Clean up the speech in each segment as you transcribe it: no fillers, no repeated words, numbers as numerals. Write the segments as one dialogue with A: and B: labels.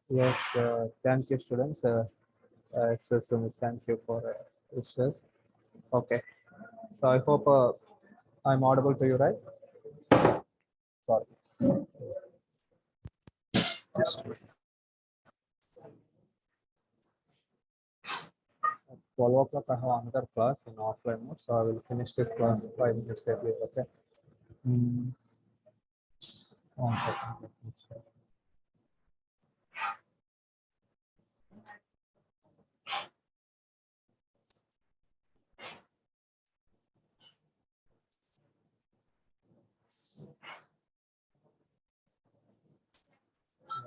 A: Yes, thank you, students. So Sumit, thank you for wishes. Okay, so I hope I'm audible to you, right? Sorry. At 12 o'clock, I have another class in offline mode, so I will finish this class 5 minutes early. Okay. Mm, 1 second. Let me check.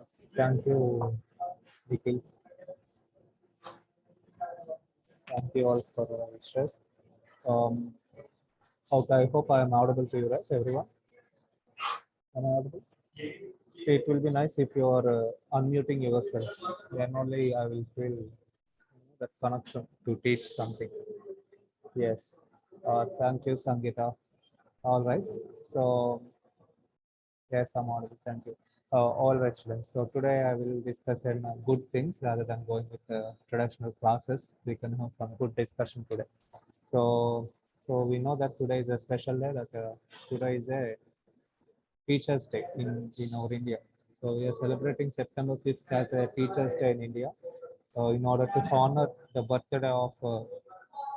A: Yes, thank you, Nikhil. Thank you all for wishes. Um, okay, I hope I am audible to you, right, everyone? Am I audible? It will be nice if you are unmuting yourself. Then only I will feel that connection to teach something. Yes. Thank you, Sangeeta. All right. So, yes, I'm audible. Thank you. All right, students. So today I will discuss good things rather than going with traditional classes. We can have some good discussion today. So, so we know that today is a special day. That today is a Teachers' Day in our India. So we are celebrating September 5th as a Teachers' Day in India in order to honor the birthday of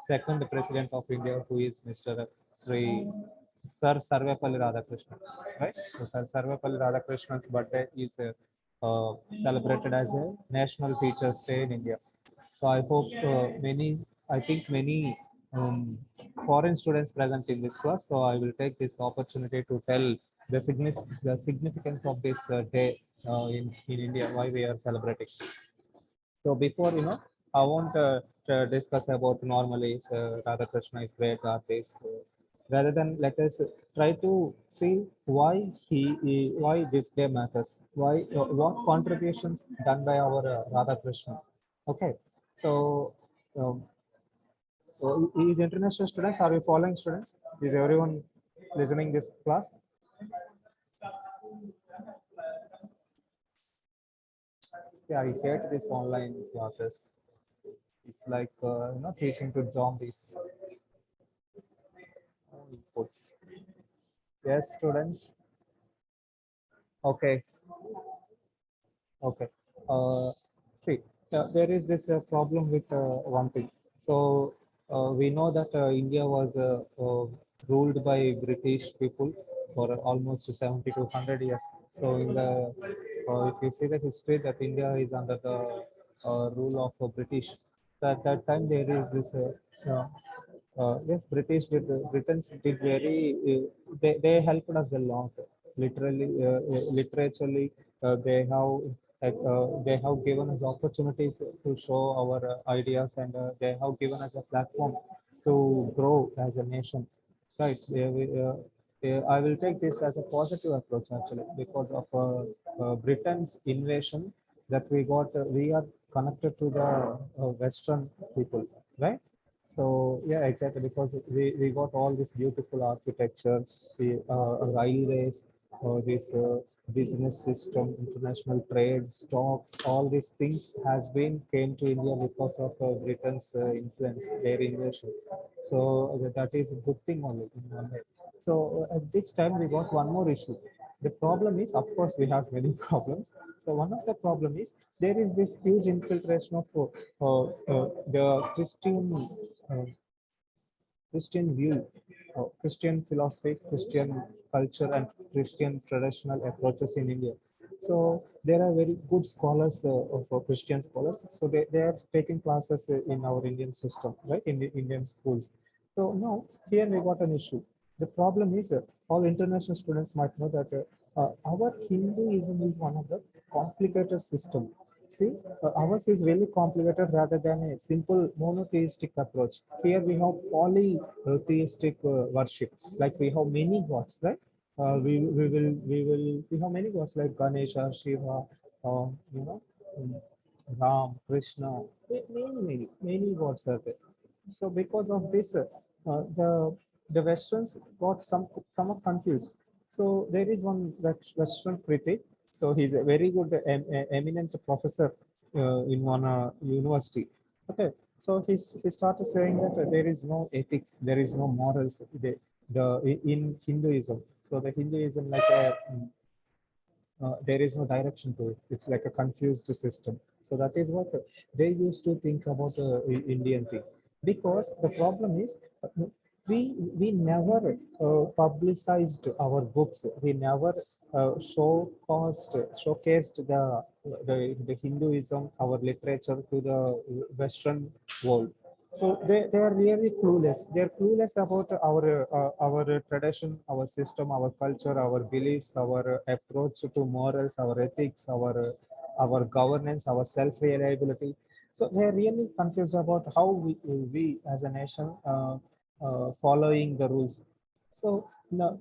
A: second President of India, who is Mr. Sri Sir Sarvepalli Radhakrishnan. Right? So Sir Sarvepalli Radhakrishnan's birthday is celebrated as a National Teachers' Day in India. So I hope I think many foreign students present in this class. So I will take this opportunity to tell the significance of this day in India, why we are celebrating. So before I want to discuss about normally Radhakrishna is great artist. Rather than let us try to see why this day matters, why what contributions done by our Radhakrishna. Okay, so um, is international students? Are you following students? Is everyone listening this class? Yeah, I hate this online classes. It's like teaching to zombies. Inputs. Yes, students. Okay, okay. See, there is this problem with one thing. So we know that India was ruled by British people for almost 70 to 100 years. So in the if you see the history that India is under the rule of British. So at that time there is this yes, Britons did they helped us a lot. Literally, literaturely, they have given us opportunities to show our ideas, and they have given us a platform to grow as a nation. Right. I will take this as a positive approach actually because of Britain's invasion that we got. We are connected to the Western people, right? So yeah, exactly, because we got all this beautiful architecture, the railways, this business system, international trade, stocks, all these things has been came to India because of Britain's influence, their invasion. So that is a good thing only in one way. So at this time we got one more issue. The problem is, of course, we have many problems. So one of the problem is there is this huge infiltration of the uh, Christian view, Christian philosophy, Christian culture, and Christian traditional approaches in India. So there are very good scholars of Christian scholars. So they are taking classes in our Indian system, right, in the Indian schools. So now here we got an issue. The problem is all international students might know that our Hinduism is one of the complicated system. See, ours is really complicated rather than a simple monotheistic approach. Here we have polytheistic worship, like we have many gods, right? We have many gods like Ganesha, Shiva, you know, um, Ram, Krishna, many gods are there. So because of this, the Westerns got somewhat confused. So there is one Western critic. So he's a very good eminent professor in one university. Okay, so he started saying that there is no ethics, there is no morals in Hinduism. So the Hinduism like a there is no direction to it. It's like a confused system. So that is what they used to think about Indian thing. Because the problem is we never publicized our books. We never showcased the Hinduism, our literature to the Western world. So they are really clueless. They're clueless about our tradition, our system, our culture, our beliefs, our approach to morals, our ethics, our governance, our self-reliability. So they're really confused about how we as a nation following the rules. So now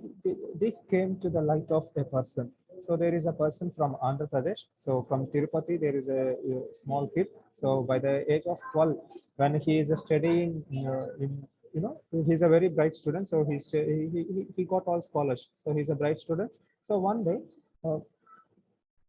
A: this came to the light of a person. So there is a person from Andhra Pradesh. So from Tirupati, there is a small kid. So by the age of 12, when he is studying he's a very bright student. So he got all scholarships. So he's a bright student. So one day, uh,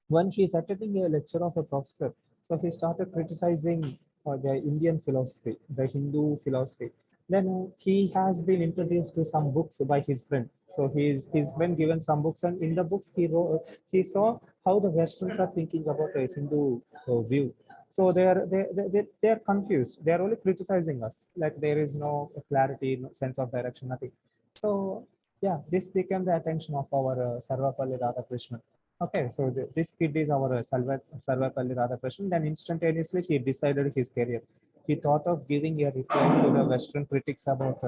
A: when he's attending a lecture of a professor, so he started criticizing the Indian philosophy, the Hindu philosophy. Then he has been introduced to some books by his friend. So he's been given some books, and in the books he saw how the Westerns are thinking about a Hindu view. So they are confused. They are only criticizing us, like there is no clarity, no sense of direction, nothing. So yeah, this became the attention of our Sarvapalli Radhakrishnan. Okay, so this kid is our Sarvapalli Radhakrishnan. Then instantaneously he decided his career. He thought of giving a reply to the Western critics about,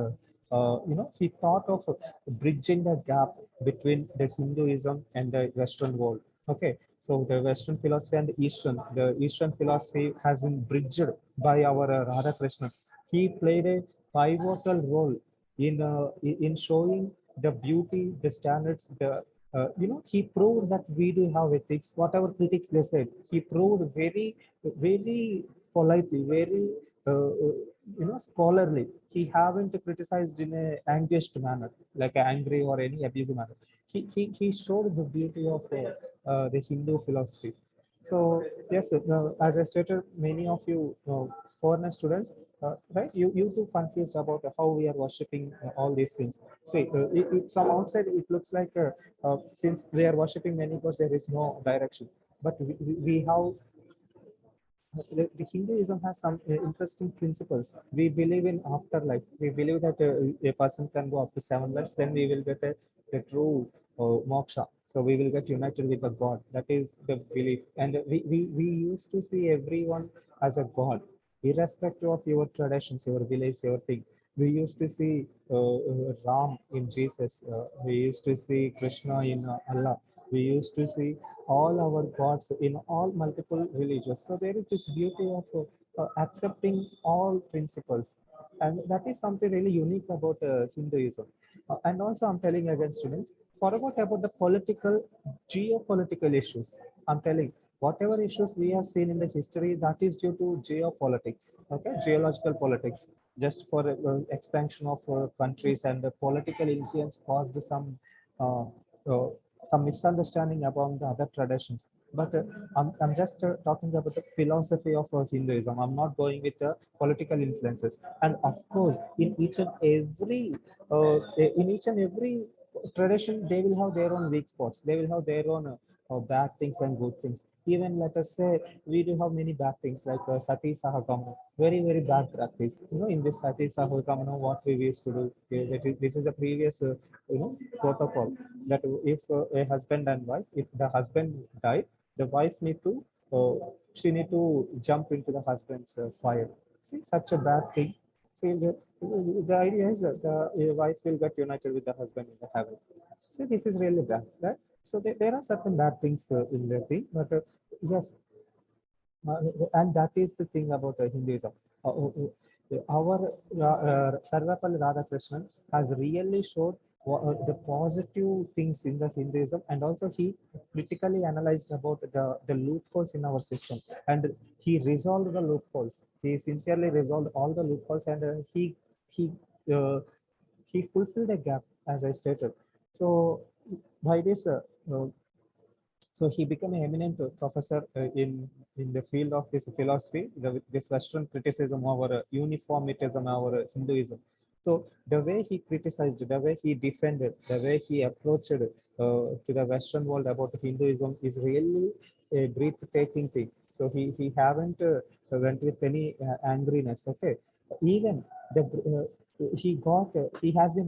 A: he thought of bridging the gap between the Hinduism and the Western world. Okay, so the Western philosophy and the Eastern philosophy has been bridged by our Radhakrishnan. He played a pivotal role in showing the beauty, the standards, he proved that we do have ethics. Whatever critics they said, he proved very politely, very scholarly. He haven't criticized in a anguished manner, like angry or any abusive manner. He showed the beauty of the Hindu philosophy. So yes, as I stated, many of you foreign students, right? You too confused about how we are worshipping all these things. See, from outside it looks like since we are worshipping many gods, there is no direction. But we have the Hinduism has some interesting principles. We believe in afterlife. We believe that a person can go up to 7 lives, then we will get a true moksha. So we will get united with the God. That is the belief. And we used to see everyone as a God, irrespective of your traditions, your beliefs, your thing. We used to see Ram in Jesus. We used to see Krishna in Allah. We used to see all our gods in all multiple religions. So there is this beauty of accepting all principles, and that is something really unique about Hinduism. And also, I'm telling again, students, forget about the political, geopolitical issues. I'm telling whatever issues we have seen in the history, that is due to geopolitics, okay, geological politics. Just for expansion of countries and the political influence caused uh, uh, some misunderstanding about the other traditions. But I'm just talking about the philosophy of Hinduism. I'm not going with the political influences. And of course, in each and every tradition, they will have their own weak spots. They will have their own bad things and good things. Even let us say we do have many bad things like Sati Sahagamana, very bad practice. In this Sati Sahagamana, what we used to do, this is a previous protocol that if a husband and wife, if the husband died, the wife she need to jump into the husband's fire. See, such a bad thing. See, the idea is that the wife will get united with the husband in the heaven. So this is really bad, right? So there are certain bad things in the thing, but yes, uh, and that is the thing about Hinduism. Our Sarvapalli Radhakrishnan has really showed the positive things in the Hinduism, and also he critically analyzed about the loopholes in our system, and he resolved the loopholes. He sincerely resolved all the loopholes, and he uh, he fulfilled the gap, as I stated. So by this. Uh, So he became an eminent professor in the field of this philosophy, this Western criticism over uniformitism over Hinduism. So the way he criticized, the way he defended, the way he approached to the Western world about Hinduism is really a breathtaking thing. So he haven't went with any angriness. Okay, even the he has been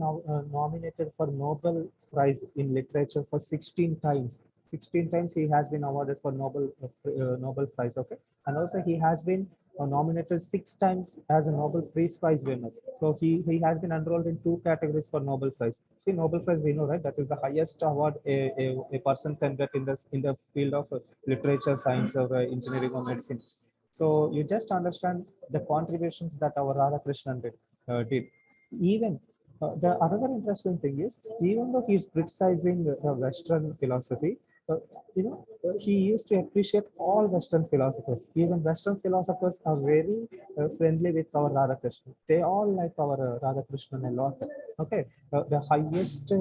A: nominated for Nobel Prize in Literature for 16 times. 16 times he has been awarded for Nobel Prize. Okay, and also he has been nominated 6 times as a Nobel Peace Prize winner. So he has been enrolled in 2 categories for Nobel Prize. See, Nobel Prize we know, right? That is the highest award a person can get in the field of literature, science, or engineering or medicine. So you just understand the contributions that our Radhakrishnan did. Even the other interesting thing is, even though he's criticizing the Western philosophy, he used to appreciate all Western philosophers. Even Western philosophers are very friendly with our Radhakrishnan. They all like our Radhakrishnan a lot. Okay, the highest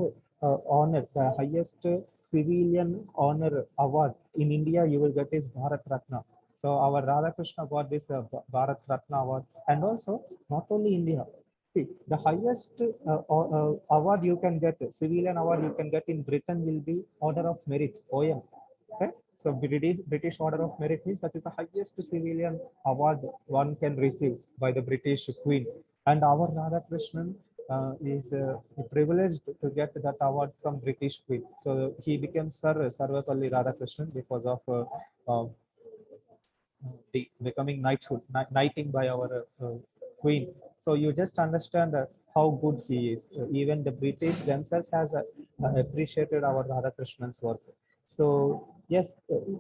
A: honor, the highest civilian honor award in India you will get is Bharat Ratna. So our Radhakrishna got this Bharat Ratna award, and also not only India. See, the highest award you can get, civilian award you can get in Britain will be Order of Merit, OM. Okay? So British Order of Merit means that is the highest civilian award one can receive by the British Queen. And our Radhakrishnan is privileged to get that award from British Queen. So he became Sir Sarvapalli Radhakrishnan because of the becoming knighting by our queen. So you just understand how good he is. Even the British themselves has appreciated our Radhakrishnan's work. So yes,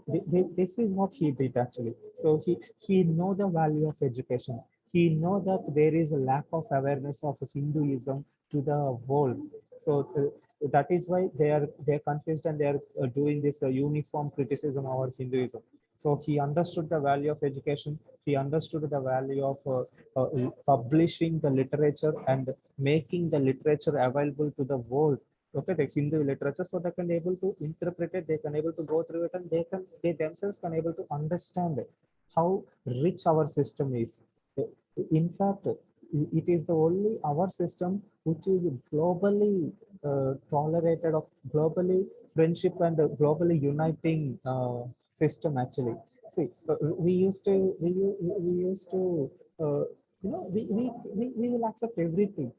A: this is what he did actually. So he know the value of education. He know that there is a lack of awareness of Hinduism to the world. So that is why they're confused, and they are doing this uniform criticism over Hinduism. So he understood the value of education. He understood the value of publishing the literature and making the literature available to the world. Okay, the Hindu literature, so they can able to interpret it, they can able to go through it, and they themselves can able to understand how rich our system is. In fact, it is the only our system which is globally tolerated, of globally friendship and globally uniting system actually. See, we used to we will accept everything.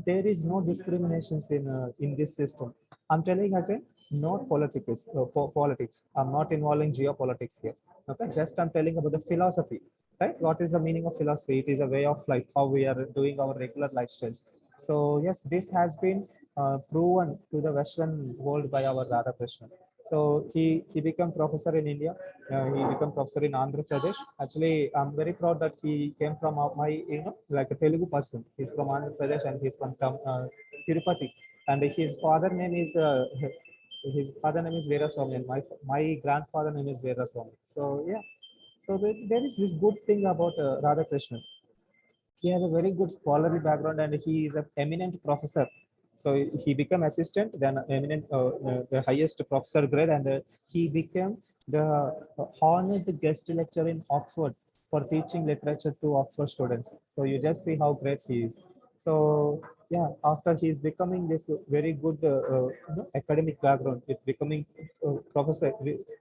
A: There is no discriminations in this system. I'm telling again, not politics. Politics. I'm not involving geopolitics here. Okay, just I'm telling about the philosophy. Right? What is the meaning of philosophy? It is a way of life, how we are doing our regular lifestyles. So yes, this has been proven to the Western world by our Radhakrishnan. So he became professor in India. He became professor in Andhra Pradesh. Actually, I'm very proud that he came from my like a Telugu person. He's from Andhra Pradesh and he's from Tirupati. And his father name is Veeraswamy, and my grandfather name is Veeraswamy. So yeah, so there is this good thing about Radhakrishnan. He has a very good scholarly background, and he is an eminent professor. So he became assistant, then eminent, the highest professor grade, and he became the honored guest lecturer in Oxford for teaching literature to Oxford students. So you just see how great he is. So yeah, after he is becoming this very good academic background with becoming professor,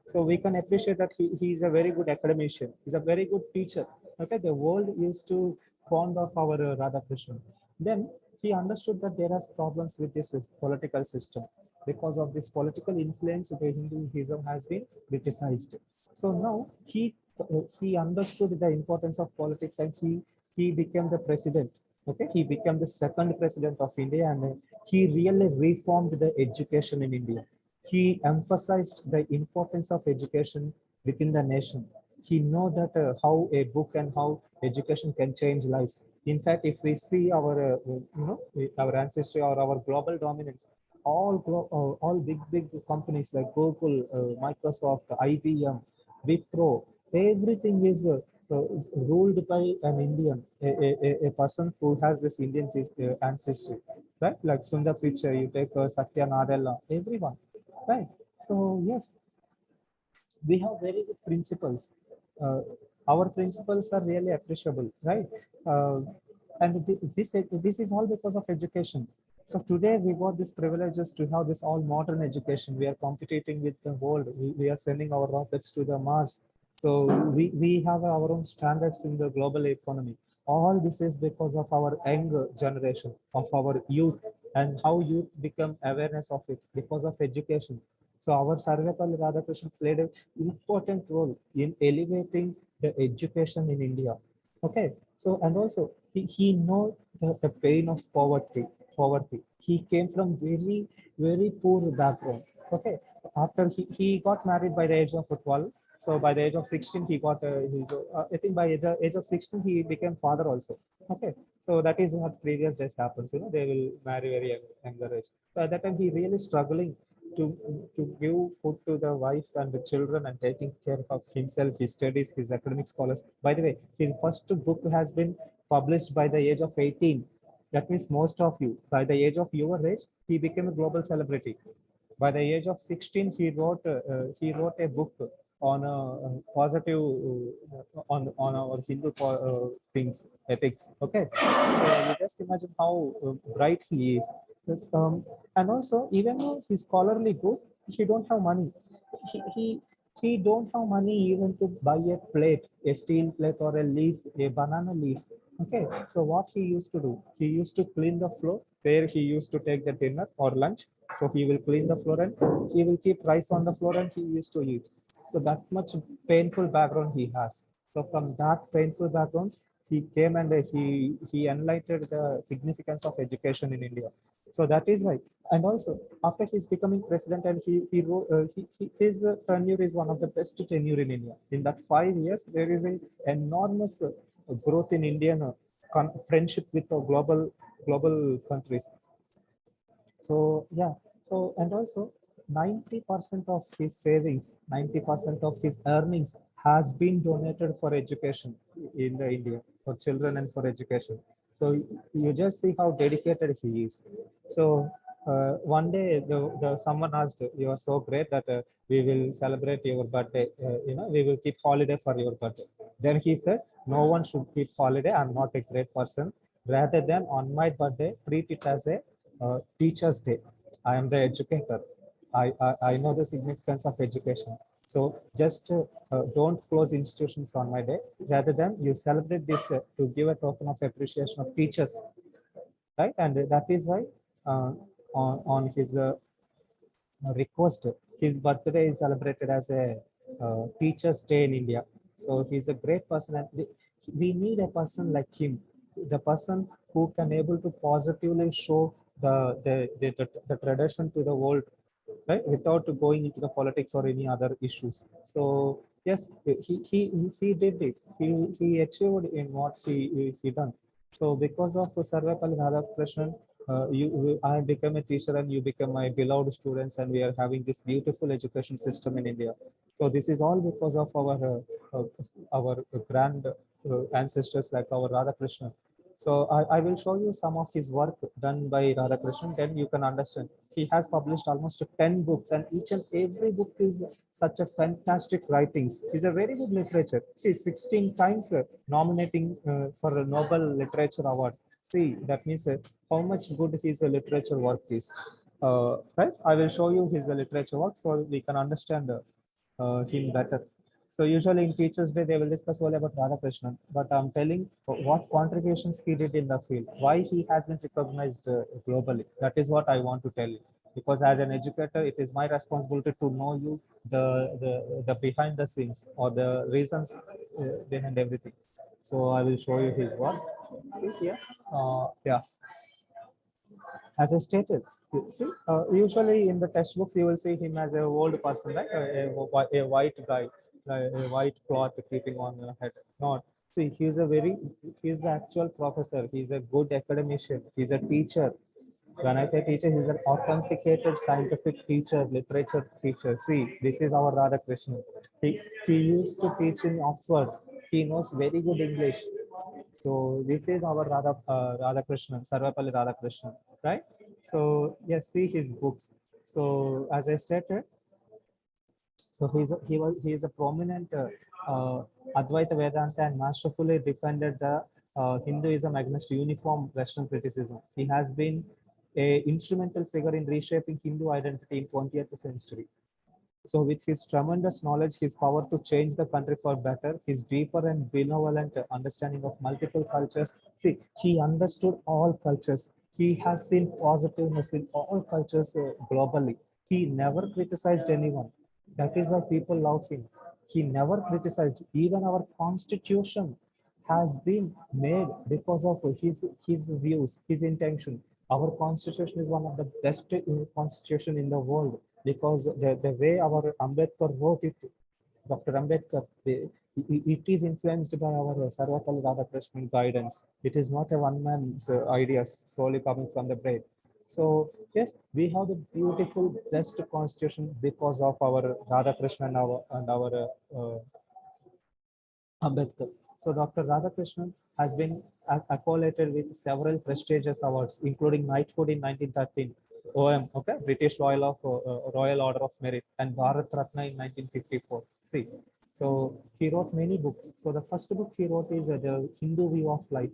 A: so we can appreciate that he is a very good academician. He's a very good teacher. Okay, the world used to fond of our Radhakrishnan. Then he understood that there are problems with this political system. Because of this political influence, the Hinduism has been criticized. So now he understood the importance of politics, and he became the president. Okay, he became the second president of India, and he really reformed the education in India. He emphasized the importance of education within the nation. He know that how a book and how education can change lives. In fact, if we see our our ancestry or our global dominance, all big companies like Google, Microsoft, IBM, Wipro, everything is ruled by an Indian, a person who has this Indian ancestry, right? Like Sundar Pichai, you take Satya Nadella, everyone, right? So yes, we have very good principles. Uh, our principles are really appreciable, right? Uh, and this is all because of education. So today we got this privileges to have this all modern education. We are competing with the world. We are sending our rockets to the Mars. So we have our own standards in the global economy. All this is because of our young generation, of our youth, and how youth become awareness of it because of education. So our Sarvepalli Radhakrishnan played an important role in elevating the education in India. Okay, so and also he know the pain of poverty. Poverty. He came from very poor background. Okay, after he got married by the age of 12. So by the age of 16, he got his. I think by the age of 16, he became father also. Okay, so that is what previous days happens. You know, they will marry very younger age. So at that time, he really struggling to to give food to the wife and the children and taking care of himself, his studies, his academic scholars. By the way, his first book has been published by the age of 18. That means most of you, by the age of your age, he became a global celebrity. By the age of 16, he wrote a book on positive on our Hindu things, ethics. Okay, so you just imagine how bright he is. That's, and also, even though he's scholarly good, he don't have money. He, he he don't have money even to buy a plate, a steel plate or a leaf, a banana leaf. Okay, so what he used to do, he used to clean the floor where he used to take the dinner or lunch. So he will clean the floor and he will keep rice on the floor and he used to eat. So that much painful background he has. So from that painful background, he came and he enlightened the significance of education in India. So that is why. And also, after he's becoming president, and his tenure is one of the best tenure in India. In that 5 years, there is a enormous growth in Indian friendship with the global countries. So yeah, so and also 90% of his savings, 90% of his earnings has been donated for education in the India, for children and for education. So you just see how dedicated he is. So one day the someone asked, "You are so great that we will celebrate your birthday. We will keep holiday for your birthday." Then he said, "No one should keep holiday. I'm not a great person. Rather than on my birthday, treat it as a Teachers Day. I am the educator. I know the significance of education. So just don't close institutions on my day. Rather than you celebrate this to give a token of appreciation of teachers, right? And that is why on his request, his birthday is celebrated as a Teachers Day in India. So he's a great person, and we need a person like him, the person who can able to positively show the tradition to the world, right, without going into the politics or any other issues. So yes, he did it. He achieved in what he done. So because of Sarvepalli Radhakrishnan, I become a teacher and you become my beloved students, and we are having this beautiful education system in India. So this is all because of our grand ancestors like our Radhakrishnan. So I will show you some of his work done by Radhakrishnan, then you can understand. He has published almost 10 books, and each and every book is such a fantastic writings. He's a very good literature. See, 16 times nominating for a Nobel Literature Award. See, that means how much good his literature work is. Right? I will show you his literature work so we can understand him better. So usually in Teachers Day, they will discuss all about Radhakrishnan, but I'm telling what contributions he did in the field, why he has been recognized globally. That is what I want to tell you. Because as an educator, it is my responsibility to know you the behind the scenes or the reasons behind everything. So I will show you his work. See here, yeah. As I stated, see, usually in the textbooks you will see him as a old person, right? A white guy, a white cloth keeping on your head. Not. See, he's the actual professor. He's a good academician. He's a teacher. When I say teacher, he's an authenticated scientific teacher, literature teacher. See, this is our Radhakrishnan. He used to teach in Oxford. He knows very good English. So this is our Radhakrishnan, Sarvapalli Radhakrishnan, right? So yes, see his books. So as I stated, So he is a prominent Advaita Vedanta and masterfully defended the Hinduism against uniform Western criticism. He has been a instrumental figure in reshaping Hindu identity in 20th century. So with his tremendous knowledge, his power to change the country for better, his deeper and benevolent understanding of multiple cultures. See, he understood all cultures. He has seen positiveness in all cultures globally. He never criticized anyone. That is why people love him. He never criticized. Even our constitution has been made because of his views, his intention. Our constitution is one of the best constitution in the world because the way our Ambedkar wrote it, Dr. Ambedkar, it is influenced by our Sarvapalli Radhakrishnan guidance. It is not a one man's ideas solely coming from the brain. So yes, we have the beautiful, best constitution because of our Radhakrishnan and our Ambedkar. So Dr. Radhakrishnan has been accoladed with several prestigious awards, including knighthood in 1913, OM, okay, British Royal Order of Merit, and Bharat Ratna in 1954. See, so he wrote many books. So the first book he wrote is The Hindu View of Life.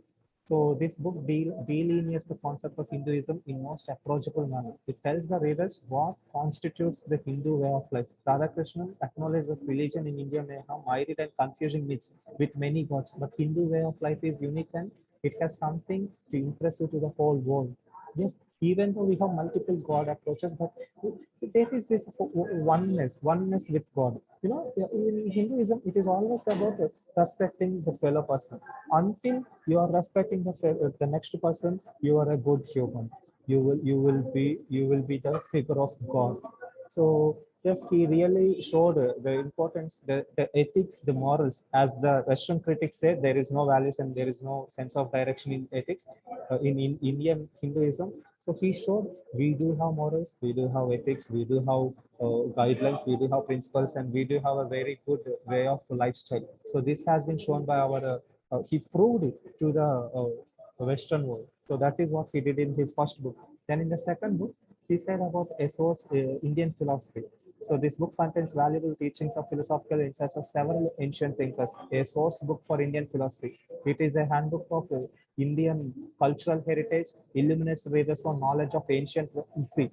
A: So this book delineates the concept of Hinduism in most approachable manner. It tells the readers what constitutes the Hindu way of life. Radhakrishnan acknowledges that religion in India may have myriad and confusing myths with many gods, but Hindu way of life is unique and it has something to impress you to the whole world. Yes, even though we have multiple God approaches, but there is this oneness with God. You know, in Hinduism, it is always about respecting the fellow person. Until you are respecting the next person, you are a good human. You will be the figure of God. So yes, he really showed the importance, the ethics, the morals. As the Western critics say, there is no values and there is no sense of direction in ethics in Indian Hinduism. So he showed we do have morals, we do have ethics, we do have guidelines, we do have principles, and we do have a very good way of lifestyle. So this has been shown by our. He proved it to the Western world. So that is what he did in his first book. Then in the second book, he said about a source Indian philosophy. So this book contains valuable teachings of philosophical insights of several ancient thinkers. A source book for Indian philosophy. It is a handbook of Indian cultural heritage, illuminates readers on knowledge of ancient. See,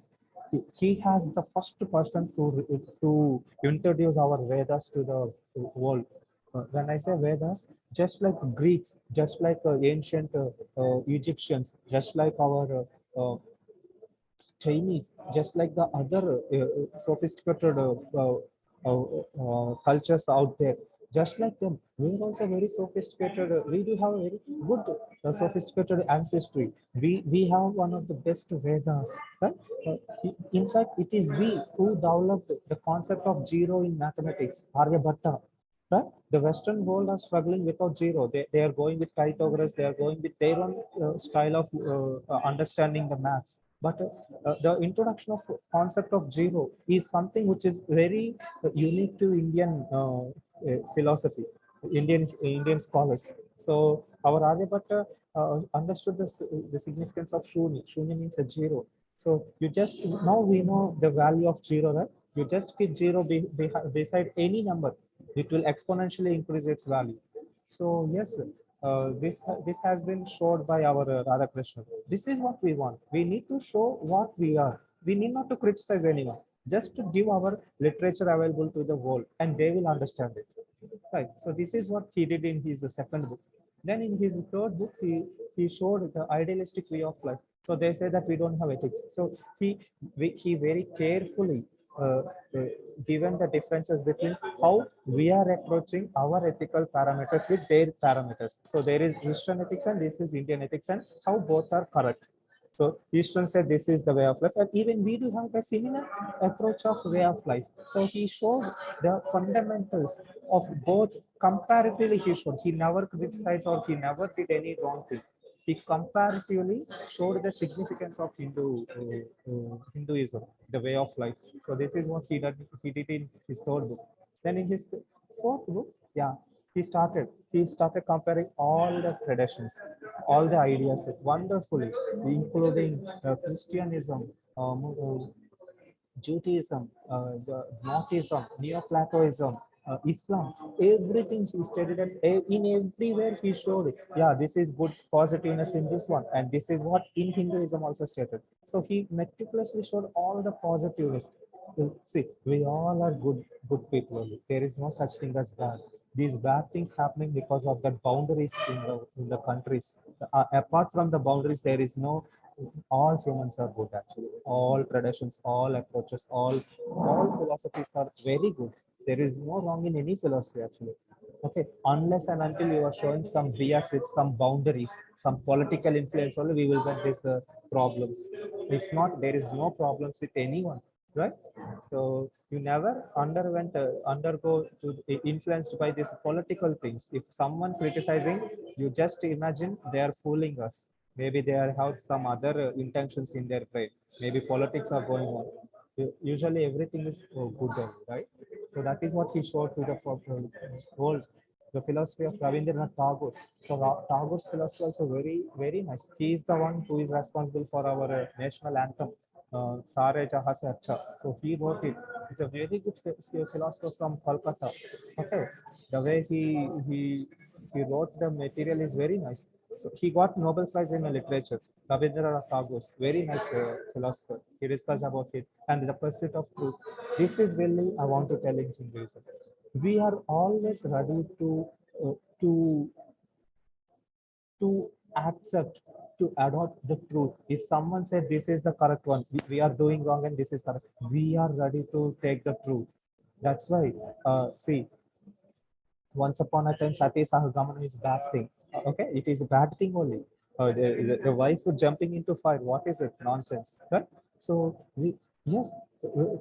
A: he has the first person to introduce our Vedas to the world. When I say Vedas, just like Greeks, just like ancient Egyptians, just like our Chinese, just like the other sophisticated cultures out there, just like them, we are also very sophisticated. We do have a very good sophisticated ancestry. We have one of the best Vedas, right? In fact, it is we who developed the concept of zero in mathematics, Aryabhatta. Right? The Western world are struggling without zero. They are going with Pythagoras. They are going with their own style of understanding the maths. But the introduction of concept of zero is something which is very unique to Indian philosophy, Indian scholars. So our Aryabhatta understood the significance of shunya. Shunya means a zero. So you just now we know the value of zero, right? You just keep zero beside any number, it will exponentially increase its value. So yes, this has been showed by our Radhakrishnan. This is what we want. We need to show what we are. We need not to criticize anyone. Just to give our literature available to the world, and they will understand it. Right. So this is what he did in his second book. Then in his third book, he showed the idealistic way of life. So they say that we don't have ethics. So he very carefully uh, uh, given the differences between how we are approaching our ethical parameters with their parameters. So there is Eastern ethics and this is Indian ethics, and how both are correct. So Eastern said this is the way of life, and even we do have a similar approach of way of life. So he showed the fundamentals of both comparatively. He showed he never criticized or he never did any wrong thing. He comparatively showed the significance of Hinduism, the way of life. So this is what he did in his third book. Then in his fourth book, yeah, he started comparing all the traditions, all the ideas wonderfully, including Christianism, Judaism, the Gnosticism, Neoplatonism, Islam, everything he stated, and in everywhere he showed it. Yeah, this is good positiveness in this one, and this is what in Hinduism also stated. So he meticulously showed all the positiveness. See, we all are good people only. There is no such thing as bad. These bad things happening because of the boundaries in the countries. Apart from the boundaries, there is no. All humans are good actually. All traditions, all approaches, all philosophies are very good. There is no wrong in any philosophy actually. Okay, unless and until you are showing some bias with some boundaries, some political influence, only we will get these problems. If not, there is no problems with anyone, right? So you never undergo to influenced by these political things. If someone criticizing, you just imagine they are fooling us. Maybe they have some other intentions in their brain. Maybe politics are going on. Usually everything is good only, right? So that is what he showed to the world. The philosophy of Rabindranath Tagore. So Tagore's philosophy also very, very nice. He is the one who is responsible for our national anthem, Sare Jaha Se Acha. So he wrote it. He's a very good philosopher from Kolkata. Okay, the way he wrote the material is very nice. So he got Nobel Prize in literature. Rabindranath Tagore, very nice philosopher. He discussed about it and the pursuit of truth. This is really I want to tell in Hinduism. We are always ready uh, to to accept, to adopt the truth. If someone said this is the correct one, we are doing wrong and this is correct, we are ready to take the truth. That's why, see, once upon a time, Sati Sahagamana is bad thing. Okay, it is a bad thing only. The wife jumping into fire, what is it? Nonsense, right? So, yes,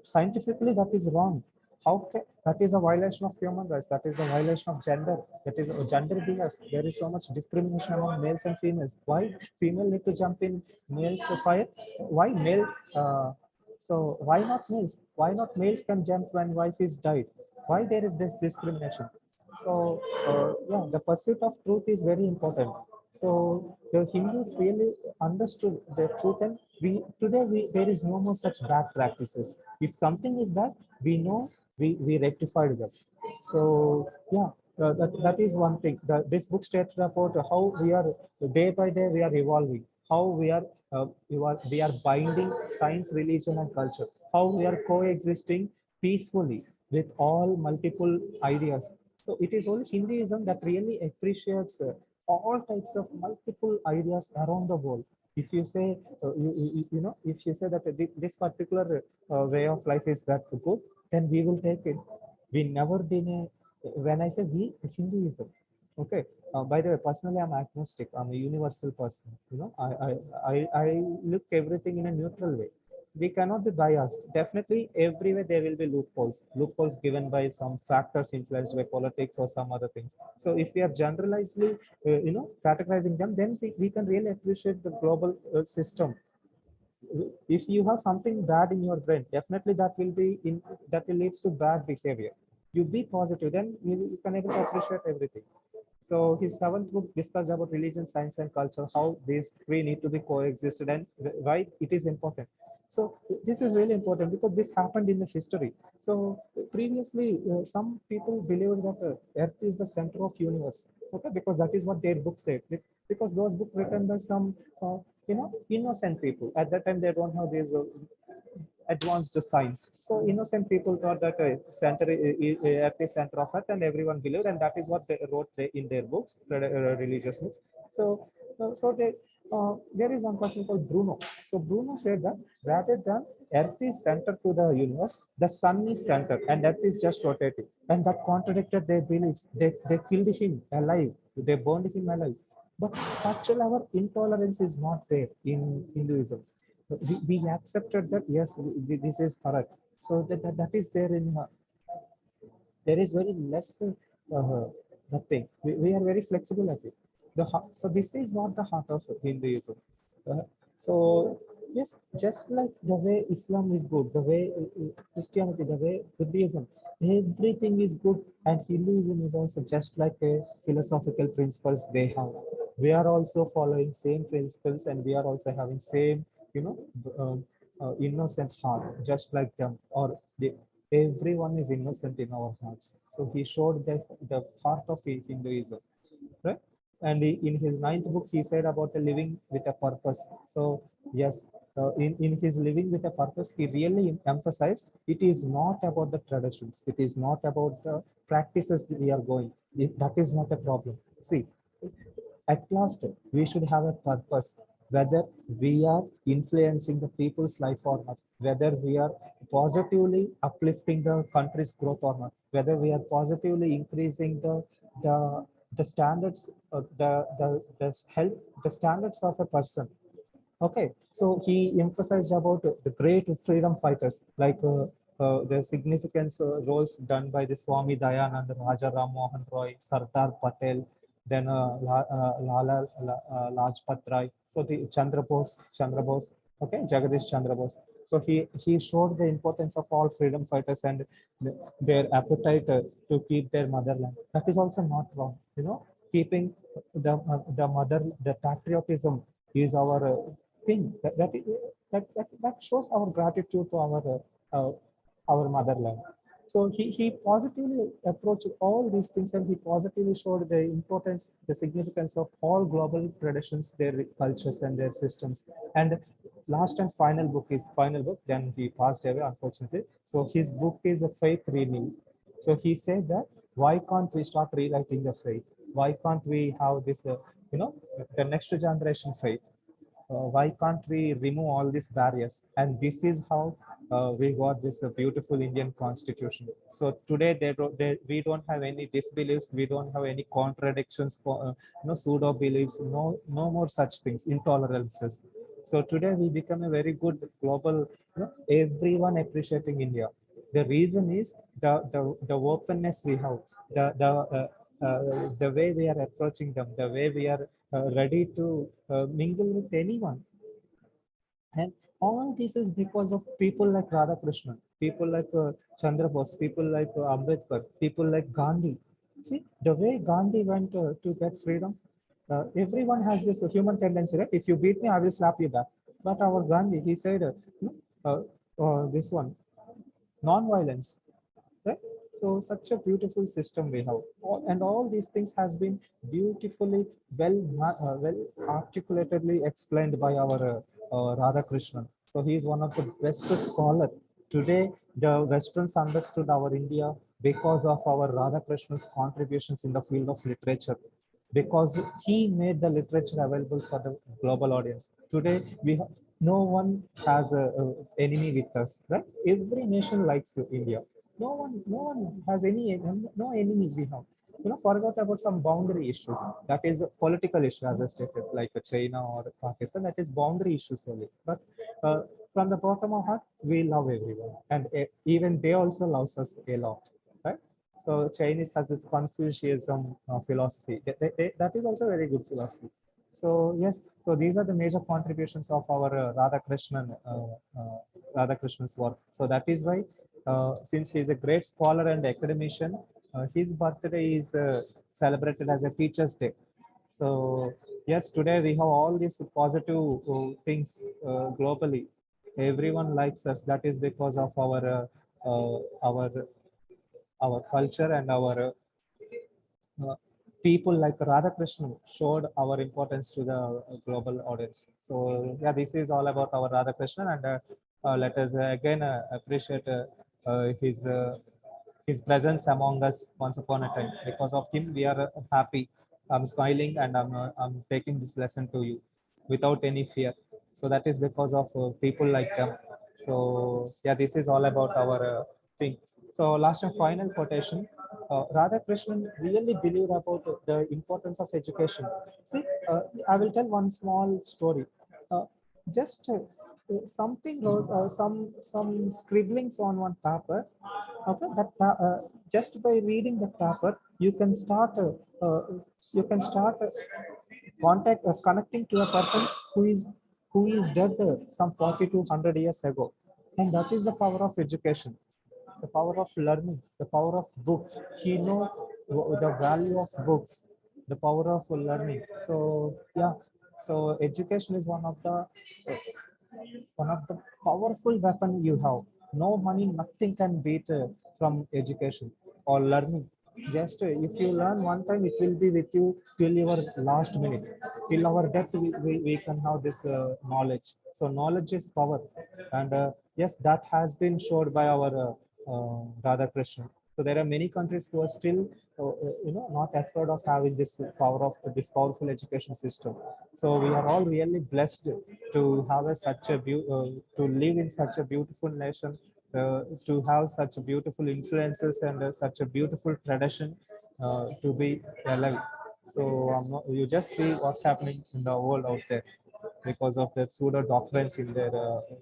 A: scientifically that is wrong. How can, that is a violation of human rights? That is a violation of gender. That is a gender bias. There is so much discrimination among males and females. Why female need to jump in males to fire? Why male? So why not males? Why not males can jump when wife is died? Why there is this discrimination? So yeah, the pursuit of truth is very important. So the Hindus really understood the truth, and we today there is no more such bad practices. If something is bad, we know we rectified them. So yeah, that is one thing. This book states about how we are day by day we are evolving, how we are binding science, religion, and culture, how we are coexisting peacefully with all multiple ideas. So it is only Hinduism that really appreciates all types of multiple ideas around the world. If you say, if you say that this particular way of life is that good, then we will take it. We never deny. When I say we, Hinduism. Okay. By the way, personally, I'm agnostic. I'm a universal person. I look everything in a neutral way. We cannot be biased. Definitely, everywhere there will be loopholes. Loopholes given by some factors influenced by politics or some other things. So if we are generalizedly, categorizing them, then we can really appreciate the global system. If you have something bad in your brain, definitely that will leads to bad behavior. You be positive, then you can able to appreciate everything. So his seventh book discussed about religion, science, and culture, how these three need to be coexisted and why it is important. So this is really important because this happened in the history. So previously, some people believed that Earth is the center of universe. Okay, because that is what their book said. Because those books written by some innocent people. At that time, they don't have these advanced science. So innocent people thought that at the center of earth, and everyone believed, and that is what they wrote in their books, religious books. So, there is one person called Bruno. So Bruno said that rather than earth is center to the universe, the sun is center, and earth is just rotating. And that contradicted their beliefs. They killed him alive. They burned him alive. But such a level intolerance is not there in Hinduism. We accepted that yes, this is correct. So that is there in there is very less nothing. We are very flexible at it. So this is not the heart of Hinduism. So yes, just like the way Islam is good, the way Christianity, the way Buddhism, everything is good, and Hinduism is also just like a philosophical principles they have. We are also following same principles, and we are also having same, you know, innocent heart, just like them, or everyone is innocent in our hearts. So he showed the heart of Hinduism, right? And in his ninth book, he said about the living with a purpose. So yes, in his living with a purpose, he really emphasized it is not about the traditions, it is not about the practices that we are going. That is not a problem. See, at last, we should have a purpose, whether we are influencing the people's life or not, whether we are positively uplifting the country's growth or not, whether we are positively increasing the the standards, the health, the standards of a person. Okay, so he emphasized about the great freedom fighters, like the significant roles done by the Swami Dayanand, Raja Ram Mohan Roy, Sardar Patel, then Lajpat Rai. So the Chandra Bose, okay, Jagadish Chandra Bose. So he showed the importance of all freedom fighters and their appetite to keep their motherland. That is also not wrong, you know. Keeping the mother, the patriotism is our thing that shows our gratitude to our motherland. So he positively approached all these things, and he positively showed the importance, the significance of all global traditions, their cultures, and their systems. And last and final book. Then he passed away, unfortunately. So his book is a faith renewal. So he said that why can't we start rewriting the faith? Why can't we have this, the next generation faith? Why can't we remove all these barriers? And this is how we got this beautiful Indian constitution. So today we don't have any disbeliefs, we don't have any contradictions, no pseudo beliefs, no more such things, intolerances. So today we become a very good global, everyone appreciating India. The reason is the openness we have, the way we are approaching them, the way we are ready to mingle with anyone. And all this is because of people like Radhakrishnan, people like Chandra Bose, people like Ambedkar, people like Gandhi. See, the way Gandhi went to get freedom, everyone has this human tendency, right? If you beat me, I will slap you back. But our Gandhi, he said, this one, non-violence, right? So such a beautiful system we have, and all these things has been beautifully well articulatedly explained by our Radhakrishnan. So he is one of the best scholar. Today the Westerns understood our India because of our Radhakrishnan's contributions in the field of literature, because he made the literature available for the global audience. Today no one has a enemy with us, right? Every nation likes India. No one has no enemy we have. Forgot about some boundary issues. That is a political issue, as I stated, like China or Pakistan. That is boundary issues only. But from the bottom of heart, we love everyone, and even they also love us a lot, right? So Chinese has this Confucianism philosophy. That is also a very good philosophy. So yes, so these are the major contributions of our Radhakrishnan's work. So that is why, since he is a great scholar and academician, his birthday is celebrated as a Teacher's Day. So yes, today we have all these positive things globally. Everyone likes us. That is because of our culture and our people like Radhakrishnan showed our importance to the global audience. So yeah, this is all about our Radhakrishnan, and let us again appreciate his presence among us once upon a time. Because of him, we are happy. I'm smiling, and I'm taking this lesson to you without any fear. So that is because of people like them. So yeah, this is all about our thing. So last and final quotation. Radhakrishnan really believed about the importance of education. See, I will tell one small story. Just something wrote, some scribblings on one paper. Okay, just by reading the paper, uh, you can start connecting to a person who is dead some 40 to 100 years ago, and that is the power of education, the power of learning, the power of books. He know the value of books, the power of learning. So yeah, so education is one of the one of the powerful weapon you have. No money, nothing can beat from education or learning. Just if you learn one time, it will be with you till your last minute. Till our death, we can have this knowledge. So knowledge is power. And yes, that has been showed by our Radhakrishnan. So there are many countries who are still, not afraid of having this power of this powerful education system. So we are all really blessed to have to live in such a beautiful nation, to have such beautiful influences and such a beautiful tradition to be alive. So you just see what's happening in the world out there because of the pseudo doctrines in their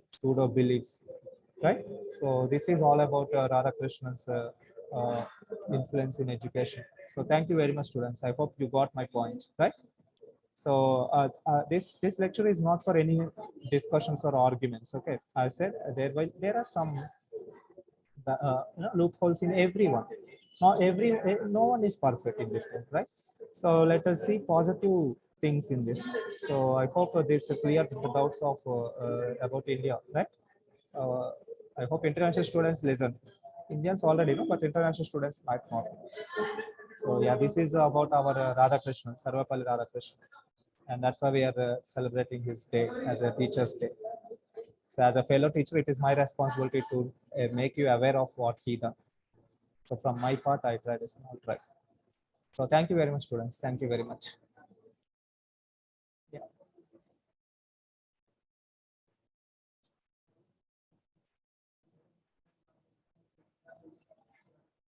A: pseudo beliefs, right? So this is all about Radhakrishnan's influence in education. So thank you very much, students. I hope you got my point, right? So this lecture is not for any discussions or arguments. Okay, I said there are some loopholes in everyone. No one is perfect in this world, right? So let us see positive things in this. So I hope this cleared the doubts of about India, right? Uh, I hope international students listen. Indians already know, but international students might not. So yeah, this is about our Radhakrishnan, Sarvapalli Radhakrishnan, and that's why we are celebrating his day as a teacher's day. So as a fellow teacher, it is my responsibility to make you aware of what he done. So from my part, I tried this and I'll try. So thank you very much, students. Thank you very much.